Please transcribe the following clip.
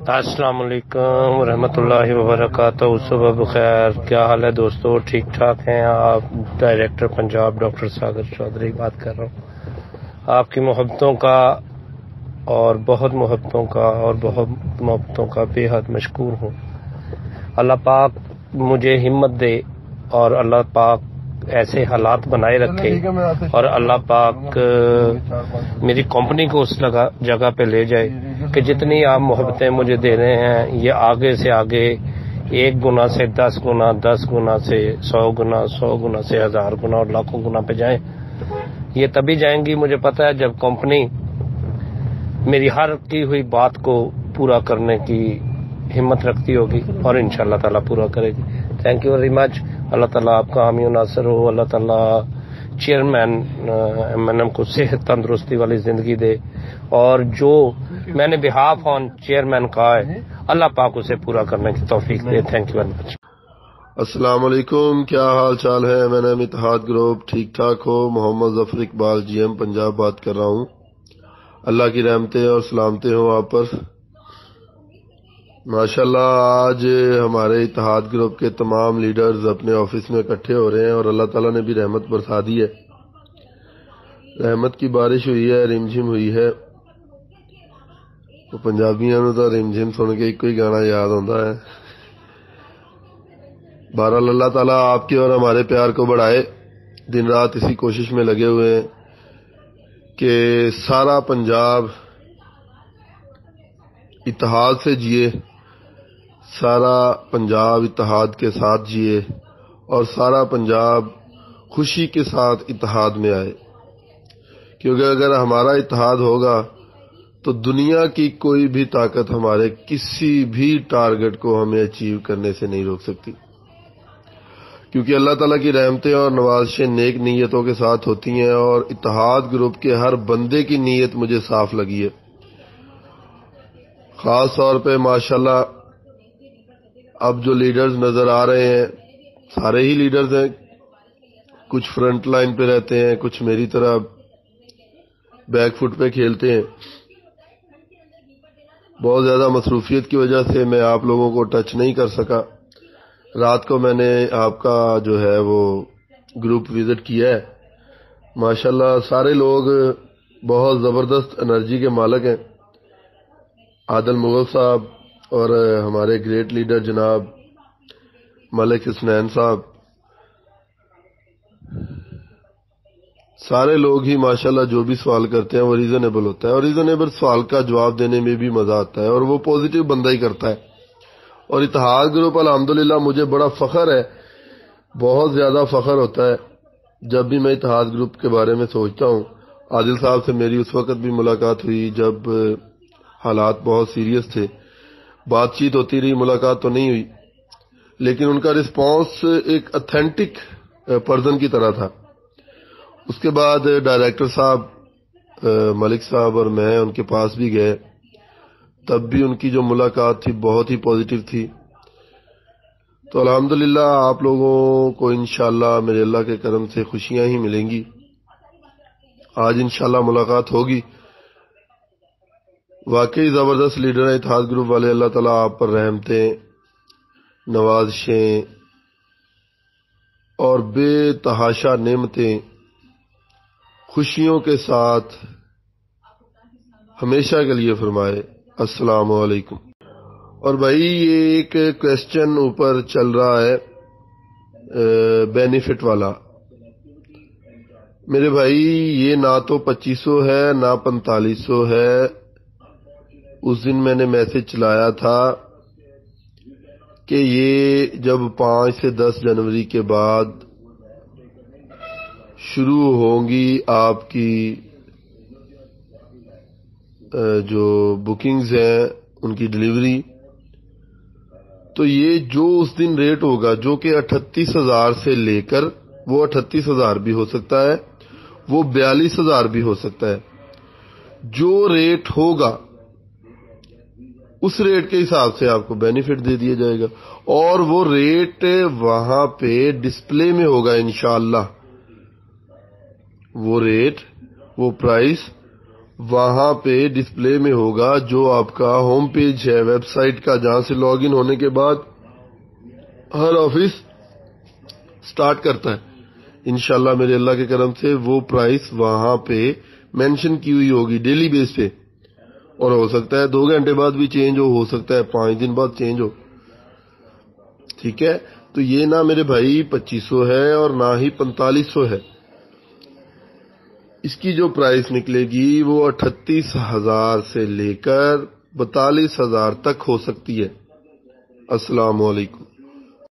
السلام علیکم ورحمۃ اللہ وبرکاتہ. صبح بخیر. کیا حال ہے دوستو؟ ٹھیک ٹھاک ہیں آپ؟ ڈائریکٹر پنجاب ڈاکٹر ساگر چودھری بات کر رہا ہوں. آپ کی محبتوں کا اور بہت محبتوں کا بے حد مشکور ہوں. اللہ پاک مجھے ہمت دے اور اللہ پاک ایسے حالات بنائے رکھے اور اللہ پاک میری کمپنی کو اس جگہ پہ لے جائے کہ جتنی آپ محبتیں مجھے دے رہے ہیں یہ آگے سے آگے 1 گنا سے 10 گنا، 10 گنا سے 100 گنا، 100 گنا سے 1000 گنا اور لاکھوں گنا پہ جائیں. یہ تبھی جائیں گی مجھے پتا ہے جب کمپنی میری ہر کی ہوئی بات کو پورا کرنے کی ہمت رکھتی ہوگی اور انشاءاللہ تعالیٰ پورا کرے گی. Thank you very much. اللہ تعالیٰ آپ کا حامی و ناصر ہو. اللہ تعالیٰ چیئرمین M&M کو صحت تندرستی والی زندگی دے اور جو میں نے بہاف آن چیئرمین کہا ہے اللہ پاک اسے پورا کرنے کی توفیق دے. Thank you very much. السلام علیکم. کیا حال چال ہے؟ M&M اتحاد گروپ ٹھیک ٹھاک ہو؟ محمد ظفر اقبال GM پنجاب بات کر رہا ہوں. اللہ کی رحمتیں اور سلامتیں ہوں آپ پر. ماشاءاللہ آج ہمارے اتحاد گروپ کے تمام لیڈرز اپنے آفس میں اکٹھے ہو رہے ہیں اور اللہ تعالیٰ نے بھی رحمت برسا دی ہے. رحمت کی بارش ہوئی ہے، رم جھم ہوئی ہے. تو پنجابیاں نوں تو رم جھم سن کے ایک ہی گانا یاد آتا ہے. بہرحال اللہ تعالیٰ آپ کے اور ہمارے پیار کو بڑھائے. دن رات اسی کوشش میں لگے ہوئے ہیں کہ سارا پنجاب اتحاد سے جیے، سارا پنجاب اتحاد کے ساتھ جیے اور سارا پنجاب خوشی کے ساتھ اتحاد میں آئے. کیونکہ اگر ہمارا اتحاد ہوگا تو دنیا کی کوئی بھی طاقت ہمارے کسی بھی ٹارگٹ کو ہمیں اچیو کرنے سے نہیں روک سکتی. کیونکہ اللہ تعالیٰ کی رحمتیں اور نوازشیں نیک نیتوں کے ساتھ ہوتی ہیں اور اتحاد گروپ کے ہر بندے کی نیت مجھے صاف لگی ہے. خاص طور پہ ماشاءاللہ اب جو لیڈرز نظر آ رہے ہیں سارے ہی لیڈرز ہیں. کچھ فرنٹ لائن پہ رہتے ہیں، کچھ میری طرح بیک فٹ پہ کھیلتے ہیں. بہت زیادہ مصروفیت کی وجہ سے میں آپ لوگوں کو ٹچ نہیں کر سکا. رات کو میں نے آپ کا جو ہے وہ گروپ وزٹ کیا ہے. ماشاءاللہ سارے لوگ بہت زبردست انرجی کے مالک ہیں. عادل مغل صاحب اور ہمارے گریٹ لیڈر جناب ملک حسنین صاحب، سارے لوگ ہی ماشاءاللہ جو بھی سوال کرتے ہیں وہ ریزنیبل ہوتا ہے اور ریزنیبل سوال کا جواب دینے میں بھی مزہ آتا ہے اور وہ پازیٹیو بندہ ہی کرتا ہے. اور اتحاد گروپ الحمدللہ مجھے بڑا فخر ہے، بہت زیادہ فخر ہوتا ہے جب بھی میں اتحاد گروپ کے بارے میں سوچتا ہوں. عادل صاحب سے میری اس وقت بھی ملاقات ہوئی جب حالات بہت سیریس تھے. بات چیت ہوتی رہی، ملاقات تو نہیں ہوئی، لیکن ان کا رسپانس ایک اتھینٹک پرسن کی طرح تھا. اس کے بعد ڈائریکٹر صاحب ملک صاحب اور میں ان کے پاس بھی گئے، تب بھی ان کی جو ملاقات تھی بہت ہی پازیٹیو تھی. تو الحمدللہ آپ لوگوں کو انشاءاللہ میرے اللہ کے کرم سے خوشیاں ہی ملیں گی. آج انشاءاللہ ملاقات ہوگی. واقعی زبردست لیڈر ہیں اتحاد گروپ والے. اللہ تعالیٰ آپ پر رحمتیں، نوازشیں اور بے تحاشا نعمتیں خوشیوں کے ساتھ ہمیشہ کے لیے فرمائے. السلام علیکم. اور بھائی یہ ایک کویسچن اوپر چل رہا ہے بینیفٹ والا. میرے بھائی یہ نہ تو 2500 ہے نہ 4500 ہے. اس دن میں نے میسج چلایا تھا کہ یہ جب 5 سے 10 جنوری کے بعد شروع ہوں گی آپ کی جو بکنگز ہیں ان کی ڈیلیوری، تو یہ جو اس دن ریٹ ہوگا جو کہ 38,000 سے لے کر وہ 38,000 بھی ہو سکتا ہے، وہ 42,000 بھی ہو سکتا ہے. جو ریٹ ہوگا اس ریٹ کے حساب سے آپ کو بینیفٹ دے دیا جائے گا اور وہ ریٹ وہاں پہ ڈسپلے میں ہوگا انشاءاللہ. وہ ریٹ، وہ پرائس وہاں پہ ڈسپلے میں ہوگا جو آپ کا ہوم پیج ہے ویب سائٹ کا، جہاں سے لاگ ان ہونے کے بعد ہر آفس سٹارٹ کرتا ہے۔ انشاءاللہ میرے اللہ کے کرم سے وہ پرائس وہاں پہ مینشن کی ہوئی ہوگی ڈیلی بیس پہ، اور ہو سکتا ہے 2 گھنٹے بعد بھی چینج ہو سکتا ہے 5 دن بعد چینج ہو، ٹھیک ہے؟ تو یہ نہ میرے بھائی 2500 ہے اور نہ ہی 4500 ہے، اس کی جو پرائس نکلے گی وہ 38,000 سے لے کر 42,000 تک ہو سکتی ہے۔ السلام علیکم۔